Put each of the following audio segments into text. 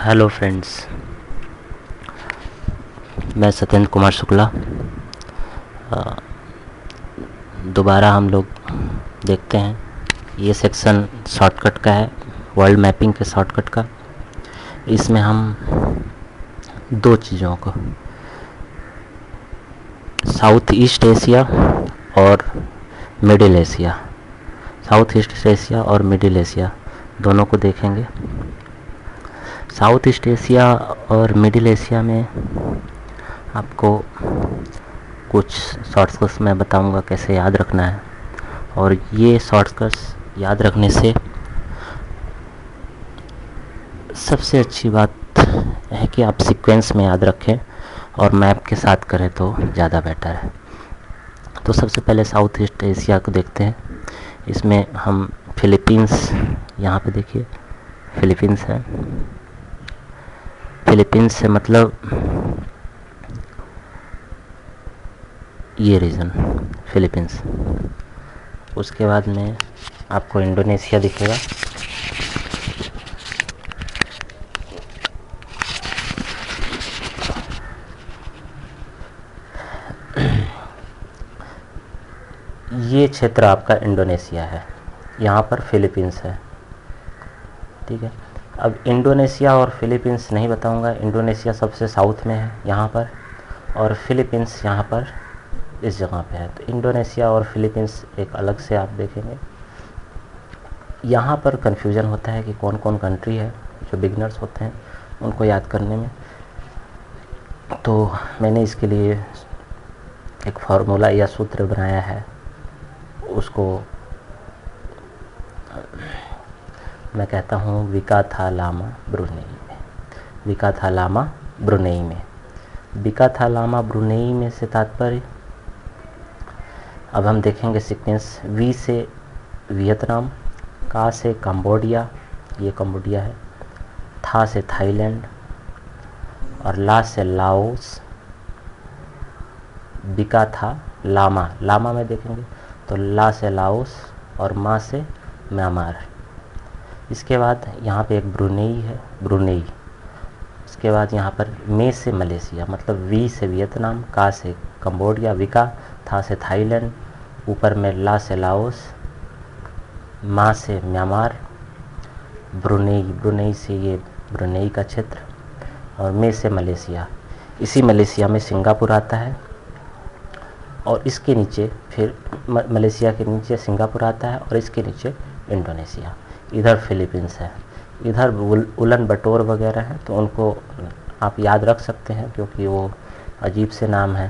Hello friends, मैं सत्येंद्र कुमार शुक्ला। दोबारा हम लोग देखते हैं। ये सेक्शन शॉर्टकट का है, वर्ल्ड मैपिंग के शॉर्टकट का। इसमें हम दो चीज़ों को, साउथ ईस्ट एशिया और middle Asia, south east Asia और मिडिल एशिया दोनों को देखेंगे। साउथ ईस्ट एशिया और मिडिल एशिया में आपको कुछ शॉर्टकट्स मैं बताऊंगा कैसे याद रखना है, और ये शॉर्टकट्स याद रखने से सबसे अच्छी बात है कि आप सीक्वेंस में याद रखें और मैप के साथ करें तो ज़्यादा बेटर है। तो सबसे पहले साउथ ईस्ट एशिया को देखते हैं। इसमें हम फिलीपींस, यहाँ पे देखिए फिलीपींस है। फिलीपींस से मतलब ये रीजन फिलीपींस। उसके बाद में आपको इंडोनेशिया दिखेगा। ये क्षेत्र आपका इंडोनेशिया है, यहाँ पर फिलीपींस है। ठीक है, अब इंडोनेशिया और फिलीपींस नहीं बताऊंगा। इंडोनेशिया सबसे साउथ में है यहाँ पर, और फिलीपींस यहाँ पर इस जगह पे है। तो इंडोनेशिया और फिलीपींस एक अलग से आप देखेंगे। यहाँ पर कन्फ्यूज़न होता है कि कौन कौन कंट्री है। जो बिगनर्स होते हैं उनको याद करने में, तो मैंने इसके लिए एक फार्मूला या सूत्र बनाया है। उसको मैं कहता हूँ विकाथालामा ब्रुनेई में। विकाथालामा ब्रुनेई में, विकाथालामा ब्रुनेई में से तात्पर्य, अब हम देखेंगे सीक्वेंस। वी से वियतनाम, का से कंबोडिया, ये कंबोडिया है, था से थाईलैंड, और ला से लाओस। विकाथा लामा, लामा में देखेंगे तो ला से लाओस और मा से म्यांमार। इसके बाद यहाँ पे एक ब्रुनेई है, ब्रुनेई। इसके बाद यहाँ पर मे से मलेशिया, मतलब वी से वियतनाम, का से कंबोडिया, विका, था से थाईलैंड, ऊपर में ला से लाओस, मा से म्यांमार, ब्रुनेई, ब्रुनेई से ये ब्रुनेई का क्षेत्र, और मे से मलेशिया। इसी मलेशिया में सिंगापुर आता है, और इसके नीचे फिर मलेशिया के नीचे सिंगापुर आता है, और इसके नीचे इंडोनेशिया। इधर फिलीपींस है, इधर उलन बटोर वगैरह हैं, तो उनको आप याद रख सकते हैं क्योंकि वो अजीब से नाम है।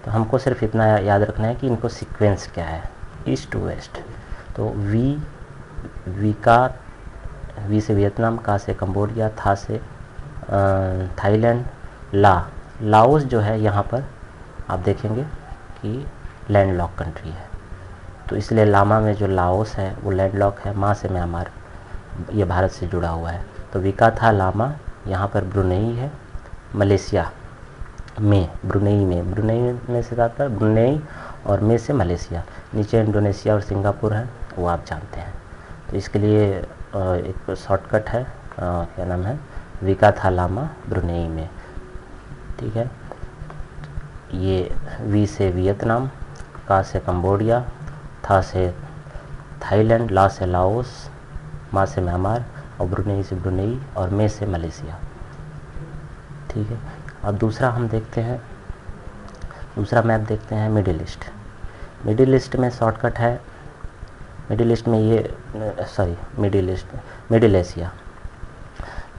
तो हमको सिर्फ इतना याद रखना है कि इनको सीक्वेंस क्या है, ईस्ट टू वेस्ट। तो वी का, वी से वियतनाम, का से कंबोडिया, था से थाईलैंड, लाओस जो है यहाँ पर आप देखेंगे कि लैंडलॉक कंट्री है, तो इसलिए लामा में जो लाओस है वो लैंडलॉक है। मा से म्यांमार, ये भारत से जुड़ा हुआ है। तो विकाथा लामा यहाँ पर ब्रुनेई है। मलेशिया में, ब्रुनेई में से तात्पर्य ब्रुनेई, और में से मलेशिया। नीचे इंडोनेशिया और सिंगापुर है, वो आप जानते हैं। तो इसके लिए एक शॉर्टकट है, क्या नाम है, विकाथा लामा ब्रुनेई में। ठीक है, ये वी से वियतनाम, का से कंबोडिया, था से थाईलैंड, ला से लाओस, मा से म्यांमार, और ब्रुनेई से ब्रुनेई, और में से मलेशिया। ठीक है, अब दूसरा हम देखते हैं, दूसरा मैप देखते हैं मिडिल ईस्ट। मिडिल ईस्ट में शॉर्टकट है, मिडिल ईस्ट में ये मिडिल एशिया।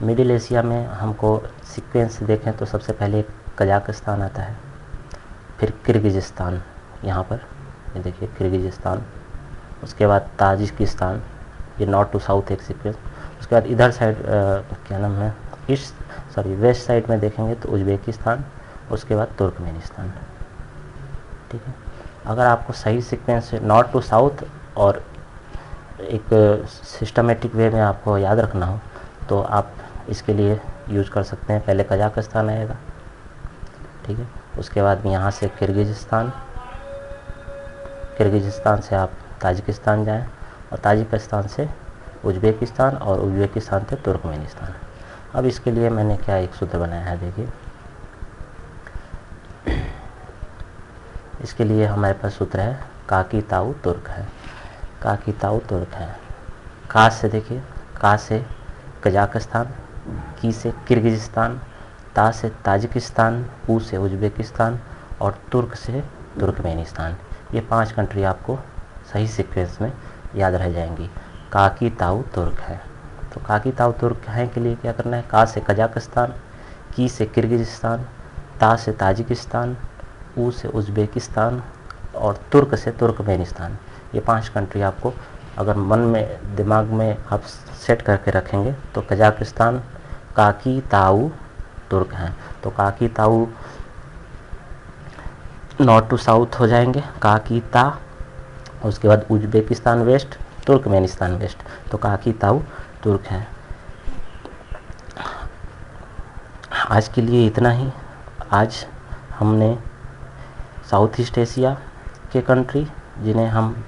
मिडिल एशिया में हमको सीक्वेंस देखें तो सबसे पहले कजाकिस्तान आता है, फिर किर्गिज़स्तान, यहाँ पर ये देखिए किर्गिज़स्तान। उसके बाद ताजिकिस्तान, ये नॉर्थ टू साउथ एक सीक्वेंस। उसके बाद इधर साइड क्या नाम है, वेस्ट साइड में देखेंगे तो उज्बेकिस्तान, उसके बाद तुर्कमेनिस्तान। ठीक है, अगर आपको सही सीक्वेंस नॉर्थ टू साउथ और एक सिस्टमेटिक वे में आपको याद रखना हो तो आप इसके लिए यूज कर सकते हैं। पहले कजाकिस्तान आएगा, ठीक है, उसके बाद यहाँ से किर्गिज़स्तान, किर्गिज़स्तान से आप ताजिकिस्तान जाएं, और ताजिकिस्तान से उज्बेकिस्तान, और उज्बेकिस्तान से तुर्कमेनिस्तान। अब इसके लिए मैंने क्या एक सूत्र बनाया है, देखिए इसके लिए हमारे पास सूत्र है काकी ताऊ तुर्क है, काकी ताऊ तुर्क है। का से देखिए, का से कजाकिस्तान, की से किर्गिज़स्तान, ता से ताजिकिस्तान, ऊ से उज़्बेकिस्तान और तुर्क से तुर्कमेनिस्तान। ये 5 कंट्री आपको सही सीक्वेंस में याद रह जाएंगी। काकी ताऊ तुर्क है, तो काकी ताऊ तुर्क है के लिए क्या करना है, का से कजाकिस्तान, की से किर्गिज़स्तान, ता से ताजिकिस्तान, ऊ से उज़्बेकिस्तान और तुर्क से तुर्कमेनिस्तान। ये 5 कंट्री आपको अगर मन में दिमाग में आप सेट करके रखेंगे तो कजाकिस्तान, काकी ताऊ तुर्क हैं। तो काकी ताऊ नॉर्थ टू साउथ हो जाएंगे, काकी ता, उसके बाद उज़्बेकिस्तान वेस्ट, तुर्कमेनिस्तान वेस्ट, तो काकी ताऊ तुर्क हैं। आज के लिए इतना ही। आज हमने साउथ ईस्ट एशिया के कंट्री जिन्हें हम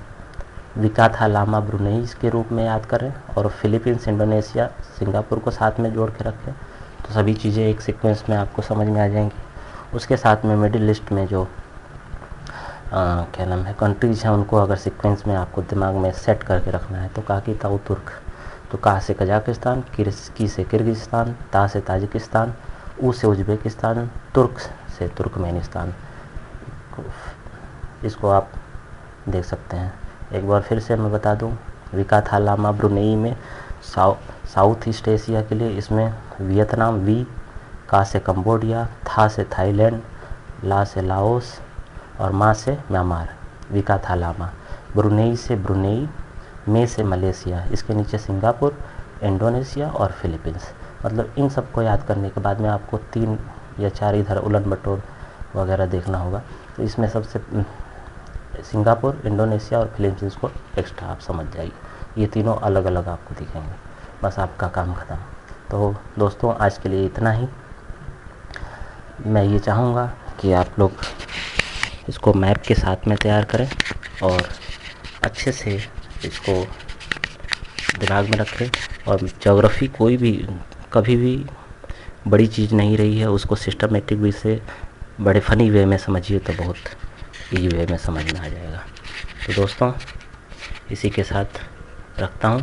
विकाथालामा ब्रुनेई के रूप में याद करें और फिलीपींस, इंडोनेशिया, सिंगापुर को साथ में जोड़ के रखें तो सभी चीज़ें एक सीक्वेंस में आपको समझ में आ जाएंगी। उसके साथ में मिडिल ईस्ट में जो क्या नाम है कंट्रीज हैं उनको अगर सीक्वेंस में आपको दिमाग में सेट करके रखना है तो काकी ताऊ तुर्क, तो का से कजाकिस्तान, की से किर्गिज़स्तान, ता से ताजिकिस्तान, ऊ से उज़्बेकिस्तान, तुर्क से तुर्कमेनिस्तान। इसको आप देख सकते हैं। एक बार फिर से मैं बता दूं, विकाथालामा ब्रुनेई में साउथ ईस्ट एशिया के लिए इसमें वियतनाम वी, का से कंबोडिया, था से थाईलैंड, ला से लाओस और मा से म्यांमार। विकाथालामा ब्रुनेई से ब्रुनेई, में से मलेशिया, इसके नीचे सिंगापुर, इंडोनेशिया और फिलीपींस। मतलब इन सबको याद करने के बाद में आपको 3 या 4 इधर उलट बटोर वगैरह देखना होगा। तो इसमें सबसे सिंगापुर, इंडोनेशिया और फिलीपींस को एक्स्ट्रा आप समझ जाइए, ये तीनों अलग अलग आपको दिखेंगे। बस आपका काम ख़त्म। तो दोस्तों आज के लिए इतना ही। मैं ये चाहूँगा कि आप लोग इसको मैप के साथ में तैयार करें और अच्छे से इसको दिमाग में रखें। और ज्योग्राफी कोई भी कभी भी बड़ी चीज़ नहीं रही है, उसको सिस्टमेटिक वे से बड़े फ़नी वे में समझिए तो बहुत ईजी वे में समझ में आ जाएगा। तो दोस्तों इसी के साथ रखता हूँ।